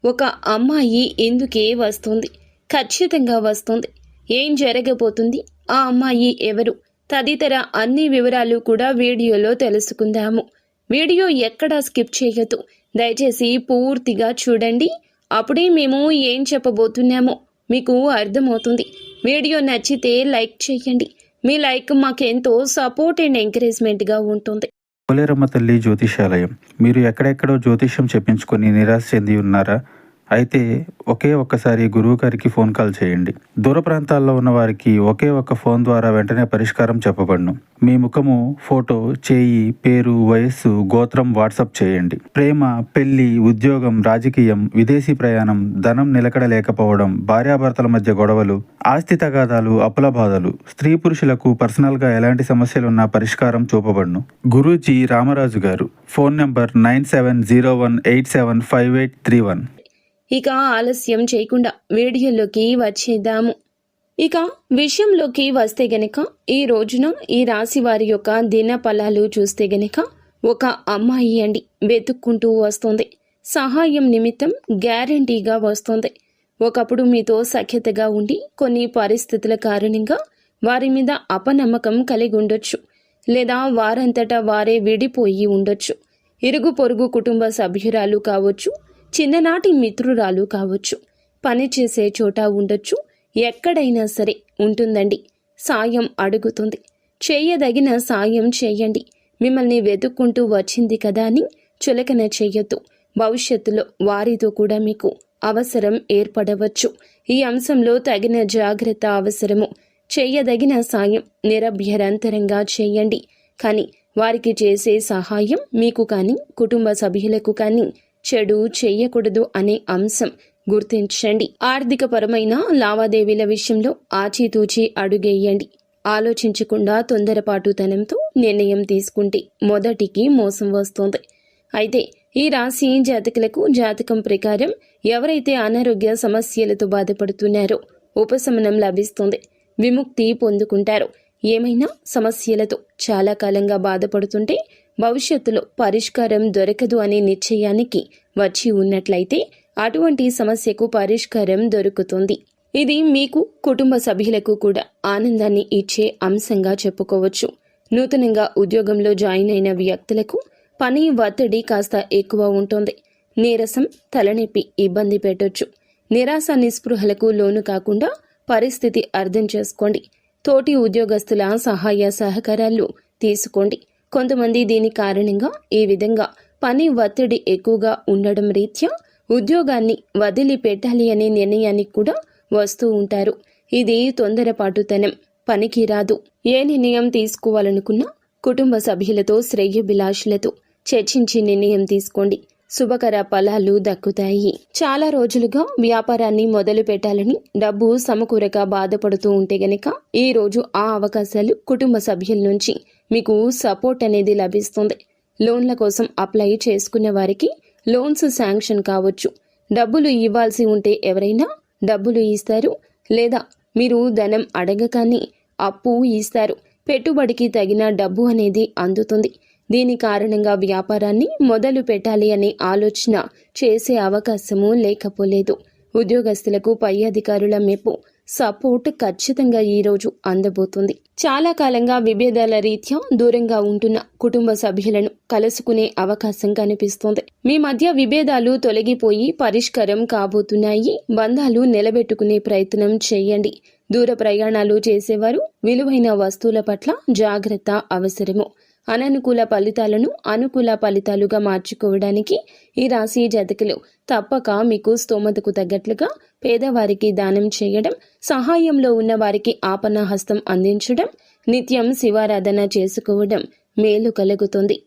ఒక అమ్మాయి ఎందుకే వస్తుంది, ఖచ్చితంగా వస్తుంది, ఏం జరగబోతుంది, ఆ అమ్మాయి ఎవరు తదితర అన్ని వివరాలు కూడా వీడియోలో తెలుసుకుందాము. వీడియో ఎక్కడా స్కిప్ చేయొద్దు, దయచేసి పూర్తిగా చూడండి. అప్పుడే మేము ఏం చెప్పబోతున్నామో మీకు అర్థమవుతుంది. వీడియో నచ్చితే లైక్ చేయండి. మీ లైక్ మాకెంతో సపోర్ట్ అండ్ ఎంకరేజ్మెంట్గా ఉంటుంది. పోలేరమ్మ తల్లి జ్యోతిషాలయం. మీరు ఎక్కడెక్కడో జ్యోతిష్యం చెప్పించుకొని నిరాశ చెంది ఉన్నారా? అయితే ఒకే ఒక్కసారి గురువు గారికి ఫోన్ కాల్ చేయండి. దూర ప్రాంతాల్లో ఉన్న వారికి ఒకే ఒక్క ఫోన్ ద్వారా వెంటనే పరిష్కారం చెప్పబడును. మీ ముఖము, ఫోటో, చేయి, పేరు, వయస్సు, గోత్రం వాట్సాప్ చేయండి. ప్రేమ, పెళ్లి, ఉద్యోగం, రాజకీయం, విదేశీ ప్రయాణం, ధనం నిలకడ లేకపోవడం, భార్యాభర్తల మధ్య గొడవలు, ఆస్తి తగాదాలు, అప్పుల బాధలు, స్త్రీ పురుషులకు పర్సనల్గా ఎలాంటి సమస్యలున్నా పరిష్కారం చూపబడును. గురూజీ రామరాజు గారు. Phone number 9701875831. ఇక ఆలస్యం చేయకుండా వీడియోలోకి వచ్చేద్దాము. ఇక విషయంలోకి వస్తే గనక ఈ రోజున ఈ రాశి వారి యొక్క దిన ఫలాలు చూస్తే గనక ఒక అమ్మాయి అండి వెతుక్కుంటూ వస్తుంది. సహాయం నిమిత్తం గ్యారంటీగా వస్తుంది. ఒకప్పుడు మీతో సఖ్యతగా ఉండి కొన్ని పరిస్థితుల కారణంగా వారి మీద అపనమ్మకం కలిగి ఉండొచ్చు, లేదా వారంతటా వారే విడిపోయి ఉండొచ్చు. ఇరుగు పొరుగు కుటుంబ సభ్యురాలు కావచ్చు, చిన్ననాటి మిత్రురాలు కావచ్చు, పనిచేసే చోట ఉండొచ్చు, ఎక్కడైనా సరే ఉంటుందండి. సాయం అడుగుతుంది. చేయదగిన సాయం చేయండి. మిమ్మల్ని వెతుక్కుంటూ వచ్చింది కదా అని చులకన చెయ్యొద్దు. భవిష్యత్తులో వారితో కూడా మీకు అవసరం ఏర్పడవచ్చు. ఈ అంశంలో తగిన జాగ్రత్త అవసరము. చేయదగిన సాయం నిరభ్యంతరంగా చేయండి. కానీ వారికి చేసే సహాయం మీకు కానీ కుటుంబ సభ్యులకు కానీ చెడు చేయకూడదు అనే అంశం గుర్తించండి. ఆర్థిక పరమైన లావాదేవీల విషయంలో ఆచితూచి అడుగేయండి. ఆలోచించకుండా తొందరపాటుతనంతో నిర్ణయం తీసుకుంటే మొదటికి మోసం వస్తుంది. అయితే ఈ రాశి జాతకులకు జాతకం ప్రకారం ఎవరైతే అనారోగ్య సమస్యలతో బాధపడుతున్నారో ఉపశమనం లభిస్తుంది, విముక్తి పొందుకుంటారు. ఏమైనా సమస్యలతో చాలా కాలంగా బాధపడుతుంటే భవిష్యత్తులో పరిష్కారం దొరకదు అనే నిశ్చయానికి వచ్చి ఉన్నట్లయితే అటువంటి సమస్యకు పరిష్కారం దొరుకుతుంది. ఇది మీకు కుటుంబ సభ్యులకు కూడా ఆనందాన్ని ఇచ్చే అంశంగా చెప్పుకోవచ్చు. నూతనంగా ఉద్యోగంలో జాయిన్ అయిన వ్యక్తులకు పని ఒత్తిడి కాస్త ఎక్కువ ఉంటుంది. నీరసం, తలనొప్పి ఇబ్బంది పెట్టొచ్చు. నిరాశ నిస్పృహలకు లోను కాకుండా పరిస్థితి అర్థం చేసుకోండి. తోటి ఉద్యోగస్తుల సహాయ సహకారాలు తీసుకోండి. కొంతమంది దీని కారణంగా ఈ విధంగా పని ఒత్తిడి ఎక్కువగా ఉండడం రీత్యా ఉద్యోగాన్ని వదిలిపెట్టాలి అనే నిర్ణయానికి కూడా వస్తూ ఉంటారు. ఇది తొందరపాటుతనం, పనికి రాదు. ఏ నిర్ణయం తీసుకోవాలనుకున్నా కుటుంబ సభ్యులతో శ్రేయోభిలాషులతో చర్చించి నిర్ణయం తీసుకోండి. శుభకర ఫలాలు దక్కుతాయి. చాలా రోజులుగా వ్యాపారాన్ని మొదలు పెట్టాలని డబ్బు సమకూరక బాధపడుతూ ఉంటే గనక ఈ రోజు ఆ అవకాశాలు కుటుంబ సభ్యుల నుంచి మీకు సపోర్ట్ అనేది లభిస్తుంది. లోన్ల కోసం అప్లై చేసుకున్న వారికి లోన్స్ శాంక్షన్ కావచ్చు. డబ్బులు ఇవ్వాల్సి ఉంటే ఎవరైనా డబ్బులు ఇస్తారు, లేదా మీరు ధనం అడగగానే అప్పు ఇస్తారు. పెట్టుబడికి తగిన డబ్బు అనేది అందుతుంది. దీని కారణంగా వ్యాపారాన్ని మొదలు పెట్టాలి అనే ఆలోచన చేసే అవకాశము లేకపోలేదు. ఉద్యోగస్తులకు పై అధికారుల మెప్పు, సపోర్ట్ ఖచ్చితంగా ఈ రోజు అందబోతుంది. చాలా కాలంగా విభేదాల రీత్యా దూరంగా ఉంటున్న కుటుంబ సభ్యులను కలుసుకునే అవకాశం కనిపిస్తోంది. మీ మధ్య విభేదాలు తొలగిపోయి పరిష్కారం కాబోతున్నాయి. బంధాలు నిలబెట్టుకునే ప్రయత్నం చేయండి. దూర ప్రయాణాలు చేసేవారు విలువైన వస్తువుల పట్ల జాగ్రత్త అవసరము. అననుకూల ఫలితాలను అనుకూల ఫలితాలుగా మార్చుకోవడానికి ఈ రాశి జాతకులు తప్పక మీకు స్తోమతకు తగ్గట్లుగా పేదవారికి దానం చేయడం, సహాయంలో ఉన్న వారికి ఆపన్న హస్తం అందించడం, నిత్యం శివారాధన చేసుకోవడం మేలు కలుగుతుంది.